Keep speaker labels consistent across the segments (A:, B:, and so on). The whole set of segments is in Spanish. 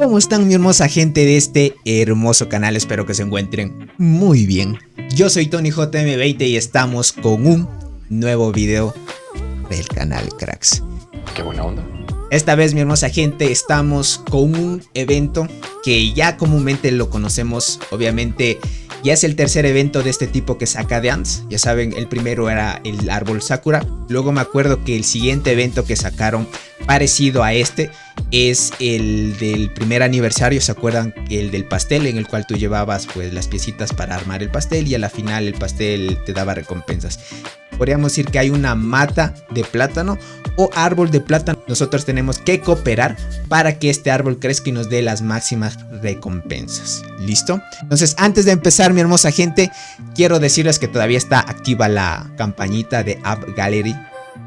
A: ¿Cómo están mi hermosa gente de este hermoso canal? Espero que se encuentren muy bien. Yo soy TonyJM20 y estamos con un nuevo video del canal Cracks.
B: Qué buena onda.
A: Esta vez mi hermosa gente estamos con un evento que ya comúnmente lo conocemos. Obviamente ya es el tercer evento de este tipo que saca de Ants. Ya saben, el primero era el árbol Sakura. Luego me acuerdo que el siguiente evento que sacaron parecido a este es el del primer aniversario. ¿Se acuerdan? El del pastel, en el cual tú llevabas pues las piecitas para armar el pastel y a la final el pastel te daba recompensas. Podríamos decir que hay una mata de plátano o árbol de plátano. Nosotros tenemos que cooperar para que este árbol crezca y nos dé las máximas recompensas. ¿Listo? Entonces, antes de empezar, mi hermosa gente, quiero decirles que todavía está activa la campañita de App Gallery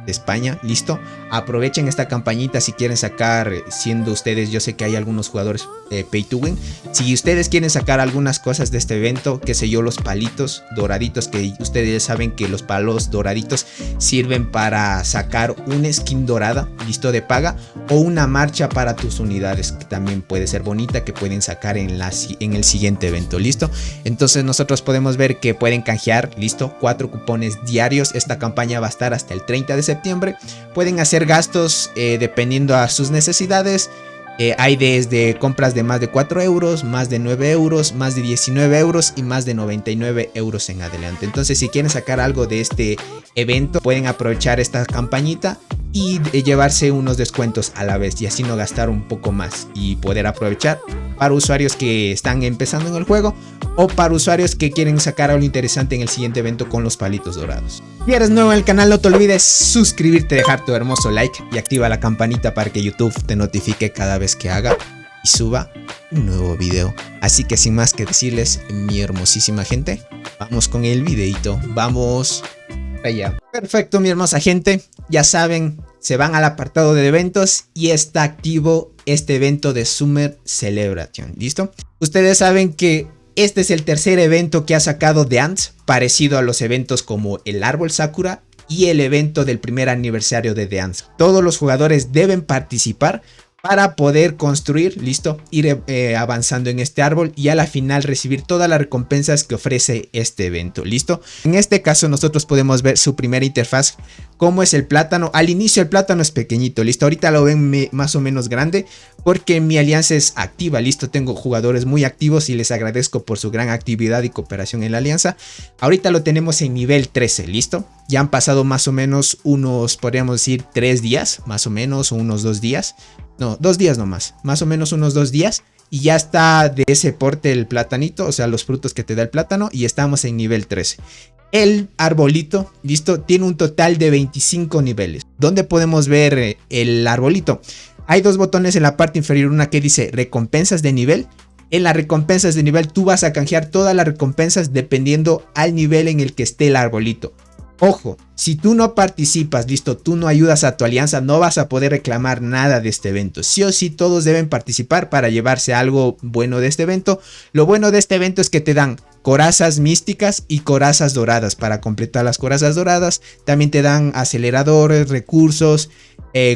A: de España. ¿Listo? Aprovechen esta campañita si quieren sacar, siendo ustedes, yo sé que hay algunos jugadores pay to win. Si ustedes quieren sacar algunas cosas de este evento, qué sé yo, los palitos doraditos, que ustedes ya saben que los palos doraditos sirven para sacar una skin dorada, listo, de paga, o una marcha para tus unidades, que también puede ser bonita, que pueden sacar en el siguiente evento. ¿Listo? Entonces nosotros podemos ver que pueden canjear, listo, 4 cupones diarios. Esta campaña va a estar hasta el 30 de septiembre. Pueden hacer gastos dependiendo a sus necesidades. Hay desde compras de más de 4 euros, más de 9 euros, más de 19 euros y más de 99 euros en adelante. Entonces, si quieren sacar algo de este evento, pueden aprovechar esta campañita y llevarse unos descuentos a la vez y así no gastar un poco más y poder aprovechar para usuarios que están empezando en el juego o para usuarios que quieren sacar algo interesante en el siguiente evento con los palitos dorados. Si eres nuevo en el canal, no te olvides suscribirte, dejar tu hermoso like y activa la campanita para que YouTube te notifique cada vez que haga y suba un nuevo video. Así que sin más que decirles, mi hermosísima gente, vamos con el videito. Vamos allá. Perfecto, mi hermosa gente. Ya saben, se van al apartado de eventos y está activo este evento de Summer Celebration. ¿Listo? Ustedes saben que este es el tercer evento que ha sacado The Ants, parecido a los eventos como el árbol Sakura y el evento del primer aniversario de The Ants. Todos los jugadores deben participar para poder construir, listo, ir avanzando en este árbol y a la final recibir todas las recompensas que ofrece este evento, listo. En este caso nosotros podemos ver su primera interfaz, cómo es el plátano. Al inicio el plátano es pequeñito, listo, ahorita lo ven más o menos grande porque mi alianza es activa, listo, tengo jugadores muy activos y les agradezco por su gran actividad y cooperación en la alianza. Ahorita lo tenemos en nivel 13, listo, ya han pasado más o menos unos, podríamos decir 3 días, más o menos, o unos 2 días. No, 2 días nomás, más o menos unos 2 días y ya está de ese porte el platanito, o sea los frutos que te da el plátano y estamos en nivel 13. El arbolito, listo, tiene un total de 25 niveles. ¿Dónde podemos ver el arbolito? Hay 2 botones en la parte inferior, una que dice recompensas de nivel. En las recompensas de nivel tú vas a canjear todas las recompensas dependiendo al nivel en el que esté el arbolito. Ojo, si tú no participas, listo, tú no ayudas a tu alianza, no vas a poder reclamar nada de este evento. Sí o sí todos deben participar para llevarse algo bueno de este evento. Lo bueno de este evento es que te dan corazas místicas y corazas doradas. Para completar las corazas doradas también te dan aceleradores, recursos,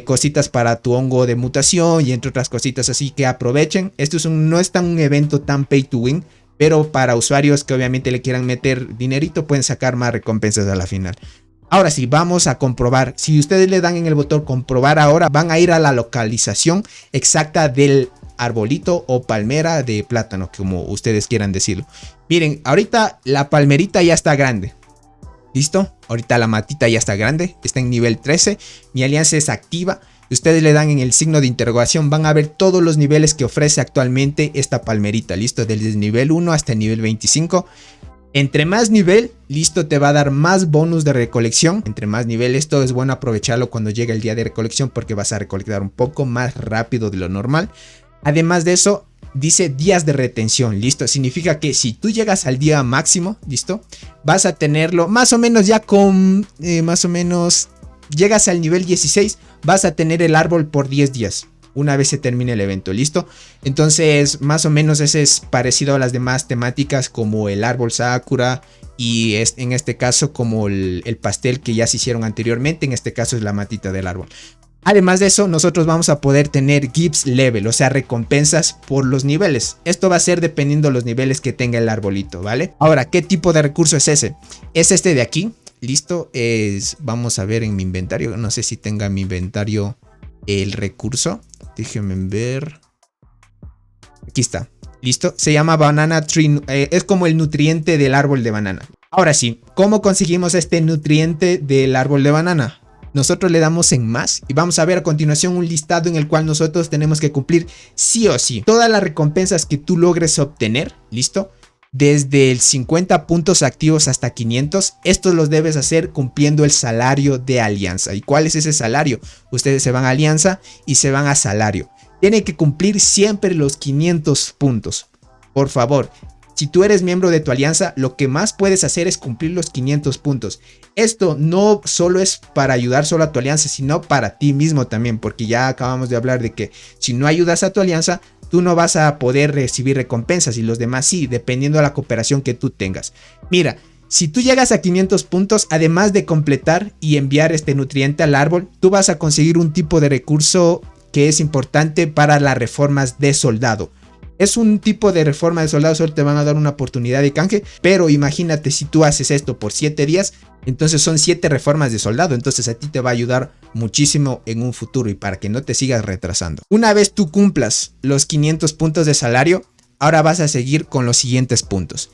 A: cositas para tu hongo de mutación y entre otras cositas, así que aprovechen. Esto no es un evento tan pay to win, pero para usuarios que obviamente le quieran meter dinerito pueden sacar más recompensas a la final. Ahora sí, vamos a comprobar. Si ustedes le dan en el botón comprobar ahora, van a ir a la localización exacta del arbolito o palmera de plátano, como ustedes quieran decirlo. Miren, ahorita la palmerita ya está grande. ¿Listo? Ahorita la matita ya está grande, está en nivel 13. Mi alianza es activa. Ustedes le dan en el signo de interrogación, van a ver todos los niveles que ofrece actualmente esta palmerita, listo, desde el nivel 1 hasta el nivel 25. Entre más nivel, listo, te va a dar más bonus de recolección. Entre más nivel, esto es bueno aprovecharlo cuando llega el día de recolección porque vas a recolectar un poco más rápido de lo normal. Además de eso, dice días de retención, listo, significa que si tú llegas al día máximo, listo, vas a tenerlo más o menos ya con, llegas al nivel 16, vas a tener el árbol por 10 días. Una vez se termine el evento, ¿listo? Entonces, más o menos ese es parecido a las demás temáticas como el árbol Sakura y en este caso como el pastel que ya se hicieron anteriormente. En este caso es la matita del árbol. Además de eso, nosotros vamos a poder tener gifts level, o sea, recompensas por los niveles. Esto va a ser dependiendo de los niveles que tenga el arbolito, ¿vale? Ahora, ¿qué tipo de recurso es ese? Es este de aquí, listo. Vamos a ver en mi inventario, no sé si tenga en mi inventario el recurso. Déjenme ver. Aquí está. ¿Listo? Se llama Banana Tree. Es como el nutriente del árbol de banana. Ahora sí, ¿cómo conseguimos este nutriente del árbol de banana? Nosotros le damos en más y vamos a ver a continuación un listado en el cual nosotros tenemos que cumplir sí o sí todas las recompensas que tú logres obtener. ¿Listo? Desde el 50 puntos activos hasta 500. Estos los debes hacer cumpliendo el salario de alianza. ¿Y cuál es ese salario? Ustedes se van a alianza y se van a salario. Tiene que cumplir siempre los 500 puntos. Por favor, si tú eres miembro de tu alianza, lo que más puedes hacer es cumplir los 500 puntos. Esto no solo es para ayudar solo a tu alianza, sino para ti mismo también. Porque ya acabamos de hablar de que si no ayudas a tu alianza, tú no vas a poder recibir recompensas y los demás sí, dependiendo de la cooperación que tú tengas. Mira, si tú llegas a 500 puntos, además de completar y enviar este nutriente al árbol, tú vas a conseguir un tipo de recurso que es importante para las reformas de soldado. Es un tipo de reforma de soldado, solo te van a dar una oportunidad de canje, pero imagínate si tú haces esto por 7 días, entonces son 7 reformas de soldado, entonces a ti te va a ayudar muchísimo en un futuro y para que no te sigas retrasando. Una vez tú cumplas los 500 puntos de salario, ahora vas a seguir con los siguientes puntos.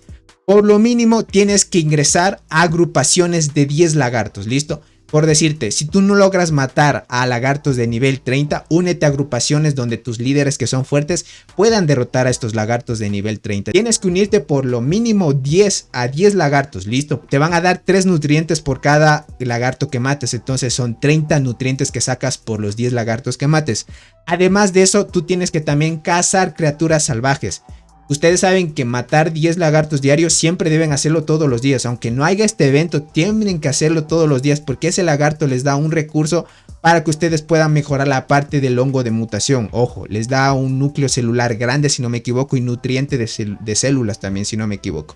A: Por lo mínimo tienes que ingresar a agrupaciones de 10 lagartos, ¿listo? Por decirte, si tú no logras matar a lagartos de nivel 30, únete a agrupaciones donde tus líderes que son fuertes puedan derrotar a estos lagartos de nivel 30. Tienes que unirte por lo mínimo 10 a 10 lagartos, listo. Te van a dar 3 nutrientes por cada lagarto que mates, entonces son 30 nutrientes que sacas por los 10 lagartos que mates. Además de eso, tú tienes que también cazar criaturas salvajes. Ustedes saben que matar 10 lagartos diarios siempre deben hacerlo todos los días. Aunque no haya este evento, tienen que hacerlo todos los días porque ese lagarto les da un recurso para que ustedes puedan mejorar la parte del hongo de mutación. Ojo, les da un núcleo celular grande si no me equivoco y nutriente de células también si no me equivoco.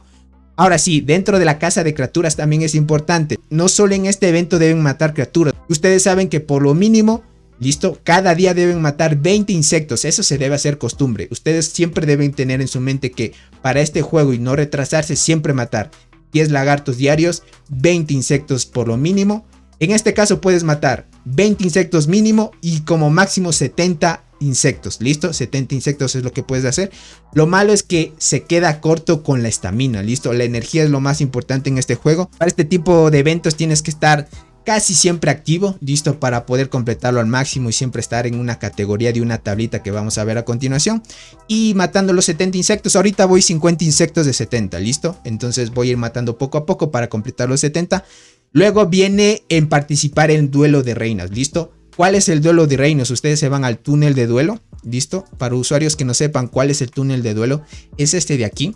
A: Ahora sí, dentro de la caza de criaturas también es importante. No solo en este evento deben matar criaturas. Ustedes saben que por lo mínimo... ¿listo? Cada día deben matar 20 insectos, eso se debe hacer costumbre. Ustedes siempre deben tener en su mente que para este juego y no retrasarse, siempre matar 10 lagartos diarios, 20 insectos por lo mínimo. En este caso puedes matar 20 insectos mínimo y como máximo 70 insectos, ¿listo? 70 insectos es lo que puedes hacer. Lo malo es que se queda corto con la estamina, ¿listo? La energía es lo más importante en este juego. Para este tipo de eventos tienes que estar casi siempre activo, listo para poder completarlo al máximo y siempre estar en una categoría de una tablita que vamos a ver a continuación. Y matando los 70 insectos, ahorita voy 50 insectos de 70, listo. Entonces voy a ir matando poco a poco para completar los 70. Luego viene en participar en duelo de reinas, listo. ¿Cuál es el duelo de reinos? Ustedes se van al túnel de duelo, listo. Para usuarios que no sepan cuál es el túnel de duelo, es este de aquí.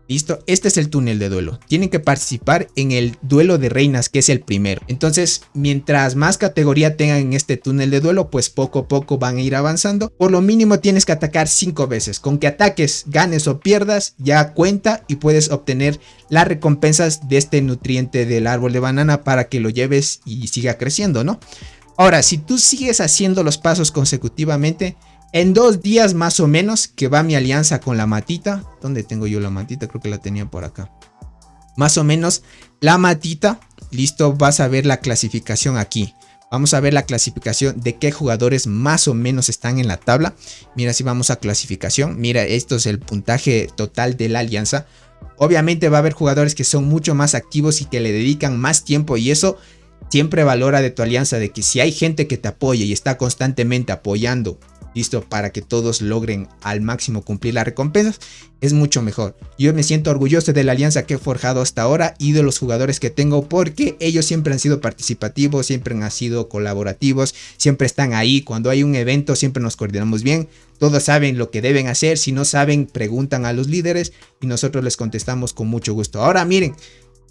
A: Listo, este es el túnel de duelo. Tienen que participar en el duelo de reinas, que es el primero. Entonces, mientras más categoría tengan en este túnel de duelo, pues poco a poco van a ir avanzando. Por lo mínimo tienes que atacar 5 veces. Con que ataques, ganes o pierdas, ya cuenta y puedes obtener las recompensas de este nutriente del árbol de banana para que lo lleves y siga creciendo, ¿no? Ahora, si tú sigues haciendo los pasos consecutivamente, en 2 días más o menos que va mi alianza con la matita. ¿Dónde tengo yo la matita? Creo que la tenía por acá. Más o menos la matita. Listo, vas a ver la clasificación aquí. Vamos a ver la clasificación de qué jugadores más o menos están en la tabla. Mira, si vamos a clasificación. Mira, esto es el puntaje total de la alianza. Obviamente va a haber jugadores que son mucho más activos y que le dedican más tiempo. Y eso siempre valora de tu alianza. De que si hay gente que te apoya y está constantemente apoyando, listo, para que todos logren al máximo cumplir las recompensas, es mucho mejor. Yo me siento orgulloso de la alianza que he forjado hasta ahora y de los jugadores que tengo, porque ellos siempre han sido participativos, siempre han sido colaborativos, siempre están ahí. Cuando hay un evento siempre nos coordinamos bien, todos saben lo que deben hacer. Si no saben, preguntan a los líderes y nosotros les contestamos con mucho gusto. Ahora miren,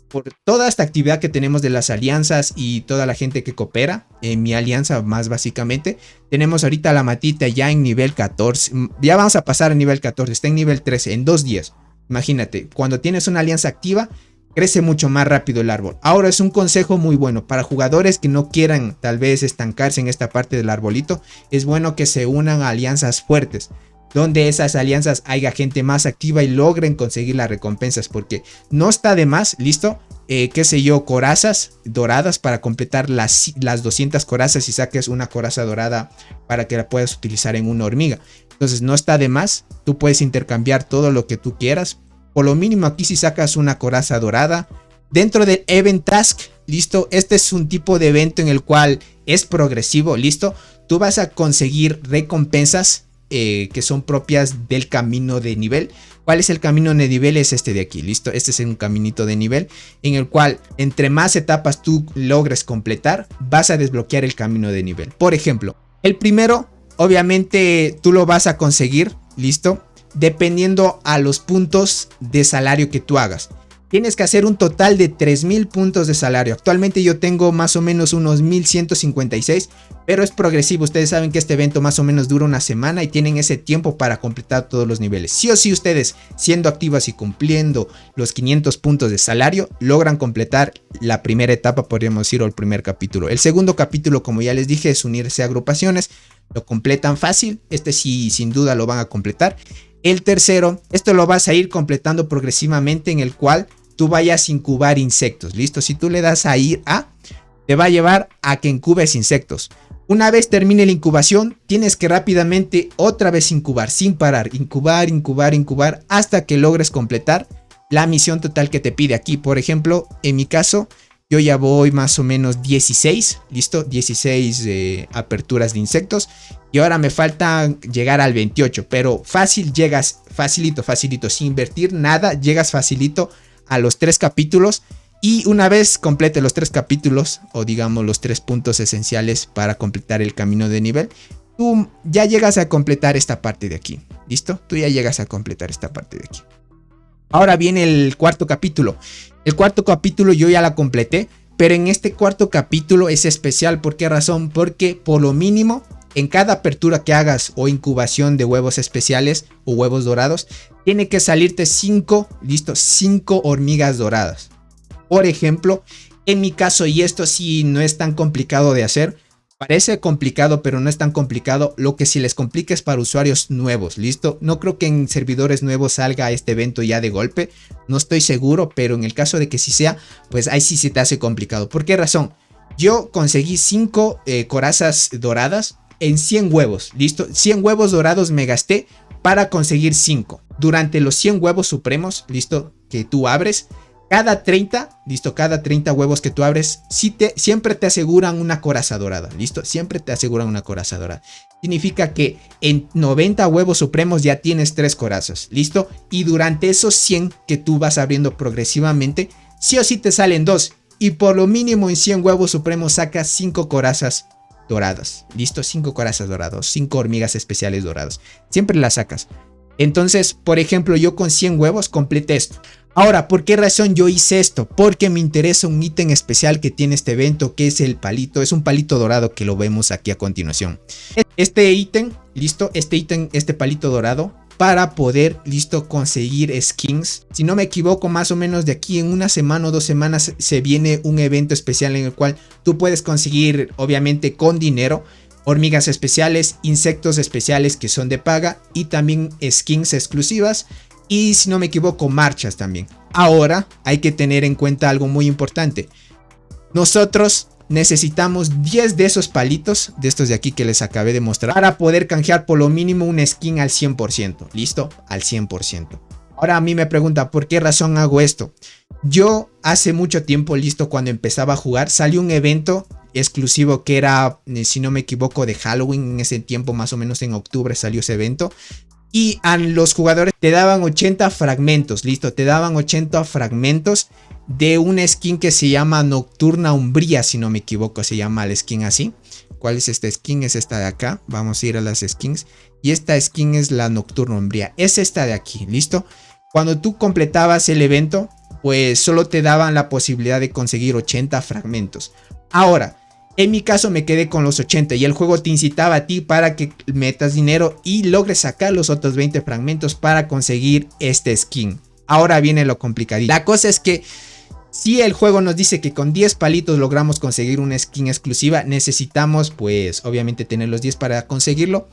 A: por toda esta actividad que tenemos de las alianzas y toda la gente que coopera en mi alianza más básicamente, tenemos ahorita la matita ya en nivel 14, ya vamos a pasar a nivel 14, está en nivel 13 en 2 días. Imagínate, cuando tienes una alianza activa, crece mucho más rápido el árbol. Ahora es un consejo muy bueno para jugadores que no quieran tal vez estancarse en esta parte del arbolito. Es bueno que se unan a alianzas fuertes, donde esas alianzas haya gente más activa y logren conseguir las recompensas, porque no está de más, listo, qué sé yo, corazas doradas para completar las 200 corazas y saques una coraza dorada para que la puedas utilizar en una hormiga. Entonces no está de más, tú puedes intercambiar todo lo que tú quieras. Por lo mínimo aquí si sacas una coraza dorada dentro del Event Task, listo, este es un tipo de evento en el cual es progresivo, listo, tú vas a conseguir recompensas que son propias del camino de nivel. ¿Cuál es el camino de nivel? Es este de aquí, listo, este es un caminito de nivel en el cual entre más etapas tú logres completar, vas a desbloquear el camino de nivel. Por ejemplo, el primero, obviamente tú lo vas a conseguir, listo, dependiendo a los puntos de salario que tú hagas. Tienes que hacer un total de 3000 puntos de salario. Actualmente yo tengo más o menos unos 1156, pero es progresivo. Ustedes saben que este evento más o menos dura una semana y tienen ese tiempo para completar todos los niveles. Sí o sí ustedes, siendo activas y cumpliendo los 500 puntos de salario, logran completar la primera etapa, podríamos decir, o el primer capítulo. El segundo capítulo, como ya les dije, es unirse a agrupaciones. Lo completan fácil. Este sí, sin duda lo van a completar. El tercero, esto lo vas a ir completando progresivamente, en el cual tú vayas a incubar insectos, listo. Si tú le das a ir a, te va a llevar a que incubes insectos. Una vez termine la incubación, tienes que rápidamente otra vez incubar sin parar, incubar hasta que logres completar la misión total que te pide aquí. Por ejemplo, en mi caso, yo ya voy más o menos 16, listo, 16 aperturas de insectos. Y ahora me falta llegar al 28, pero fácil llegas, facilito, sin invertir nada, llegas facilito a los 3 capítulos. Y una vez complete los 3 capítulos, o digamos los 3 puntos esenciales para completar el camino de nivel, tú ya llegas a completar esta parte de aquí, ¿listo? Tú ya llegas a completar esta parte de aquí. Ahora viene el cuarto capítulo. El cuarto capítulo yo ya la completé, pero en este cuarto capítulo es especial. ¿Por qué razón? Porque por lo mínimo, en cada apertura que hagas o incubación de huevos especiales o huevos dorados, tiene que salirte 5, listo, 5 hormigas doradas. Por ejemplo, en mi caso, y esto sí no es tan complicado de hacer, parece complicado, pero no es tan complicado. Lo que sí les complica es para usuarios nuevos, ¿listo? No creo que en servidores nuevos salga este evento ya de golpe. No estoy seguro, pero en el caso de que sí sea, pues ahí sí se te hace complicado. ¿Por qué razón? Yo conseguí 5 corazas doradas en 100 huevos, ¿listo? 100 huevos dorados me gasté para conseguir 5. Durante los 100 huevos supremos, ¿listo? Que tú abres. Cada 30, listo, cada 30 huevos que tú abres, siempre te aseguran una coraza dorada, listo, siempre te aseguran una coraza dorada. Significa que en 90 huevos supremos ya tienes 3 corazas, listo, y durante esos 100 que tú vas abriendo progresivamente, sí o sí te salen 2, y por lo mínimo en 100 huevos supremos sacas 5 corazas doradas, listo, 5 corazas doradas, 5 hormigas especiales doradas, siempre las sacas. Entonces, por ejemplo, yo con 100 huevos completé esto. Ahora, ¿por qué razón yo hice esto? Porque me interesa un ítem especial que tiene este evento, que es el palito. Es un palito dorado que lo vemos aquí a continuación. Este ítem, listo, este palito dorado, para poder, listo, conseguir skins. Si no me equivoco, más o menos de aquí en una semana o 2 semanas se viene un evento especial en el cual tú puedes conseguir, obviamente con dinero, hormigas especiales, insectos especiales que son de paga y también skins exclusivas. Y si no me equivoco, marchas también. Ahora hay que tener en cuenta algo muy importante. Nosotros necesitamos 10 de esos palitos, de estos de aquí que les acabé de mostrar, para poder canjear por lo mínimo una skin al 100%. ¿Listo? Al 100%. Ahora a mí me pregunta, ¿por qué razón hago esto? Yo hace mucho tiempo, listo, cuando empezaba a jugar, salió un evento exclusivo que era, si no me equivoco, de Halloween. En ese tiempo, más o menos en octubre, salió ese evento. Y a los jugadores te daban 80 fragmentos, listo, te daban 80 fragmentos de una skin que se llama Nocturna Umbría, si no me equivoco, se llama la skin así. ¿Cuál es esta skin? Es esta de acá, vamos a ir a las skins. Y esta skin es la Nocturna Umbría, es esta de aquí, listo. Cuando tú completabas el evento, pues solo te daban la posibilidad de conseguir 80 fragmentos. Ahora, en mi caso me quedé con los 80 y el juego te incitaba a ti para que metas dinero y logres sacar los otros 20 fragmentos para conseguir este skin. Ahora viene lo complicadito. La cosa es que Si el juego nos dice que con 10 palitos logramos conseguir una skin exclusiva, necesitamos pues obviamente tener los 10 para conseguirlo.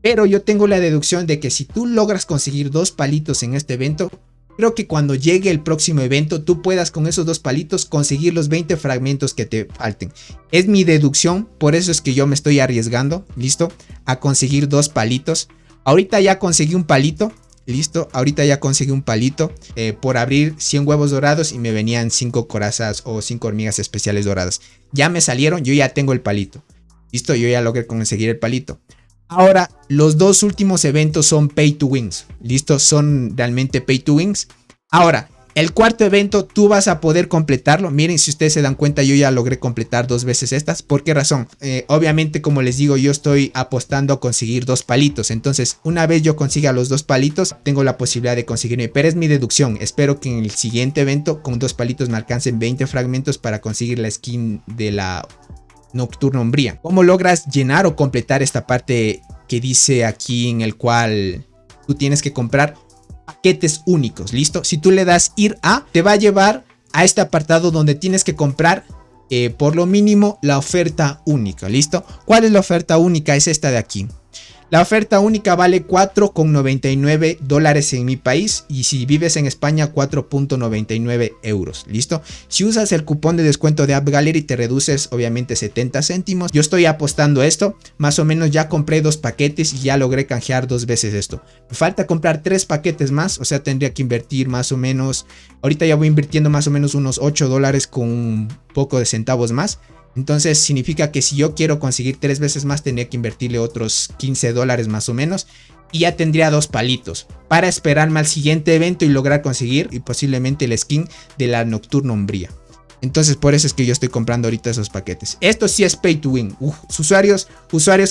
A: Pero yo tengo la deducción de que si tú logras conseguir 2 palitos en este evento, creo que cuando llegue el próximo evento tú puedas con esos 2 palitos conseguir los 20 fragmentos que te falten. Es mi deducción, por eso es que yo me estoy arriesgando, listo, a conseguir 2 palitos. Ahorita ya conseguí un palito. Listo, ahorita ya conseguí un palito por abrir 100 huevos dorados y me venían 5 corazas o 5 hormigas especiales doradas. Ya me salieron, yo ya tengo el palito. Listo, yo ya logré conseguir el palito. Ahora, los 2 últimos eventos son pay to wins. Listo, son realmente pay to wins. Ahora, el cuarto evento tú vas a poder completarlo. Miren, si ustedes se dan cuenta, yo ya logré completar 2 veces estas. ¿Por qué razón? Obviamente, como les digo, yo estoy apostando a conseguir 2 palitos. Entonces, una vez yo consiga los 2 palitos, tengo la posibilidad de conseguirme. Pero es mi deducción. Espero que en el siguiente evento, con 2 palitos, me alcancen 20 fragmentos para conseguir la skin de la Nocturna Umbría. ¿Cómo logras llenar o completar esta parte que dice aquí en el cual tú tienes que comprar paquetes únicos? Listo, si tú le das ir a, te va a llevar a este apartado donde tienes que comprar por lo mínimo la oferta única. Listo, ¿cuál es la oferta única? Es esta de aquí. La oferta única vale 4,99 dólares en mi país y si vives en España 4,99 euros. ¿Listo? Si usas el cupón de descuento de App Gallery te reduces obviamente 70 céntimos. Yo estoy apostando esto. Más o menos ya compré 2 paquetes y ya logré canjear 2 veces esto. Me falta comprar 3 paquetes más. O sea, tendría que invertir más o menos. Ahorita ya voy invirtiendo más o menos unos 8 dólares con un poco de centavos más. Entonces significa que si yo quiero conseguir 3 veces más tendría que invertirle otros 15 dólares más o menos. Y ya tendría 2 palitos para esperarme al siguiente evento y lograr conseguir y posiblemente el skin de la Nocturna Umbría. Entonces por eso es que yo estoy comprando ahorita esos paquetes. Esto sí es pay to win. Usuarios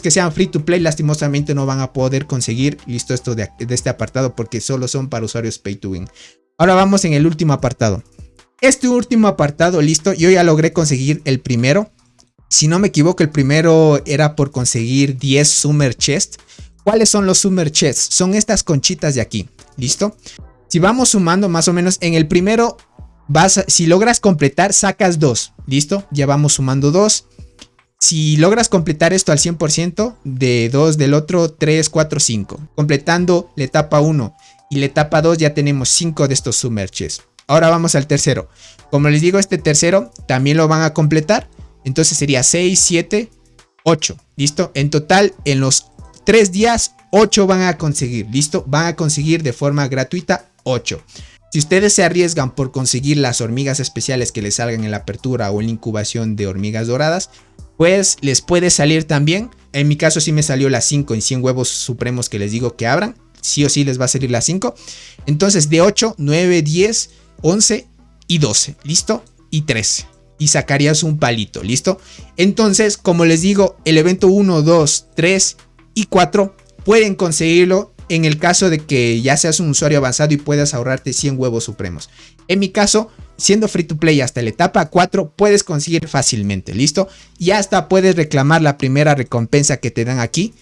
A: que sean free to play lastimosamente no van a poder conseguir listo esto de este apartado porque solo son para usuarios pay to win. Ahora vamos en el último apartado. Este último apartado, listo, yo ya logré conseguir el primero. Si no me equivoco, el primero era por conseguir 10 Summer Chest. ¿Cuáles son los Summer Chests? Son estas conchitas de aquí, ¿listo? Si vamos sumando más o menos, en el primero, si logras completar, sacas 2, ¿listo? Ya vamos sumando 2. Si logras completar esto al 100%, de 2 del otro, 3, 4, 5. Completando la etapa 1 y la etapa 2 ya tenemos 5 de estos Summer Chests. Ahora vamos al tercero. Como les digo, este tercero también lo van a completar. Entonces sería 6, 7, 8. ¿Listo? En total, en los 3 días, 8 van a conseguir. ¿Listo? Van a conseguir de forma gratuita 8. Si ustedes se arriesgan por conseguir las hormigas especiales que les salgan en la apertura o en la incubación de hormigas doradas, pues les puede salir también. En mi caso sí me salió las 5 en 100 huevos supremos que les digo que abran. Sí o sí les va a salir las 5. Entonces de 8, 9, 10... 11 y 12, ¿listo? Y 13. Y sacarías un palito, ¿listo? Entonces, como les digo, el evento 1, 2, 3 y 4 pueden conseguirlo en el caso de que ya seas un usuario avanzado y puedas ahorrarte 100 huevos supremos. En mi caso, siendo free to play hasta la etapa 4, puedes conseguir fácilmente, ¿listo? Y hasta puedes reclamar la primera recompensa que te dan aquí.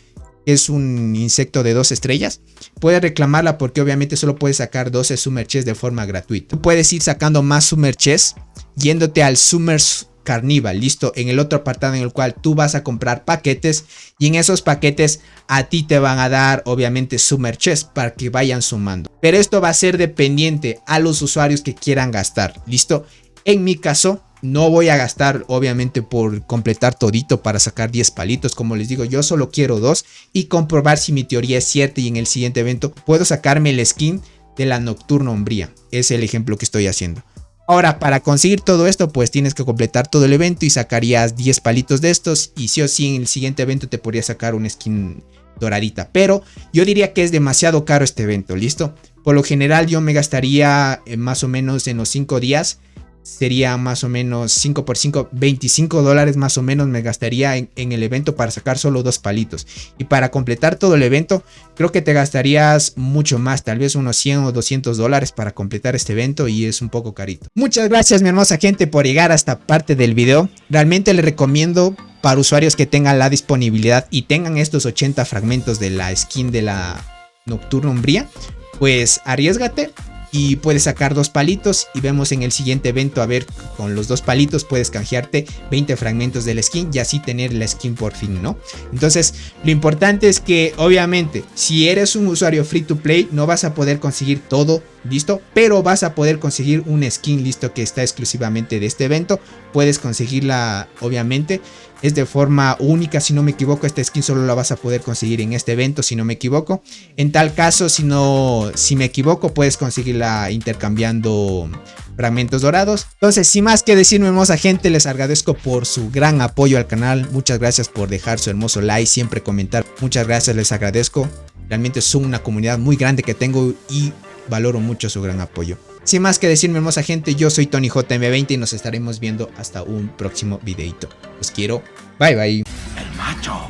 A: Es un insecto de 2 estrellas. Puedes reclamarla porque obviamente solo puedes sacar 12 Summer Chests de forma gratuita. Tú puedes ir sacando más Summer Chests yéndote al Summer Carnival, listo, en el otro apartado en el cual tú vas a comprar paquetes y en esos paquetes a ti te van a dar obviamente Summer Chests para que vayan sumando. Pero esto va a ser dependiente a los usuarios que quieran gastar, listo. En mi caso, no voy a gastar obviamente por completar todito para sacar 10 palitos. Como les digo, yo solo quiero 2 y comprobar si mi teoría es cierta y en el siguiente evento puedo sacarme el skin de la Nocturna Umbría. Es el ejemplo que estoy haciendo. Ahora, para conseguir todo esto, pues tienes que completar todo el evento y sacarías 10 palitos de estos. Y sí o sí en el siguiente evento te podría sacar un skin doradita. Pero yo diría que es demasiado caro este evento, ¿listo? Por lo general yo me gastaría más o menos en los 5 días. Sería más o menos 5 por 5, 25 dólares más o menos me gastaría en el evento para sacar solo 2 palitos. Y para completar todo el evento, creo que te gastarías mucho más, tal vez unos 100 o 200 dólares para completar este evento y es un poco carito. Muchas gracias mi hermosa gente por llegar a esta parte del video. Realmente les recomiendo para usuarios que tengan la disponibilidad y tengan estos 80 fragmentos de la skin de la Nocturna Umbría, pues arriésgate. y puedes sacar 2 palitos y vemos en el siguiente evento a ver con los 2 palitos puedes canjearte 20 fragmentos del skin y así tener la skin por fin, ¿no? Entonces lo importante es que obviamente si eres un usuario free to play no vas a poder conseguir todo, listo, pero vas a poder conseguir un skin, listo, que está exclusivamente de este evento. Puedes conseguirla, obviamente es de forma única, si no me equivoco. Esta skin solo la vas a poder conseguir en este evento, si no me equivoco. En tal caso, si me equivoco, puedes conseguirla intercambiando fragmentos dorados. Entonces, sin más que decir, mi hermosa gente, les agradezco por su gran apoyo al canal. Muchas gracias por dejar su hermoso like, siempre comentar. Muchas gracias, les agradezco. Realmente son una comunidad muy grande que tengo y valoro mucho su gran apoyo. Sin más que decir, mi hermosa gente, yo soy TonyJM20 y nos estaremos viendo hasta un próximo videito. Los quiero. Bye bye. El macho.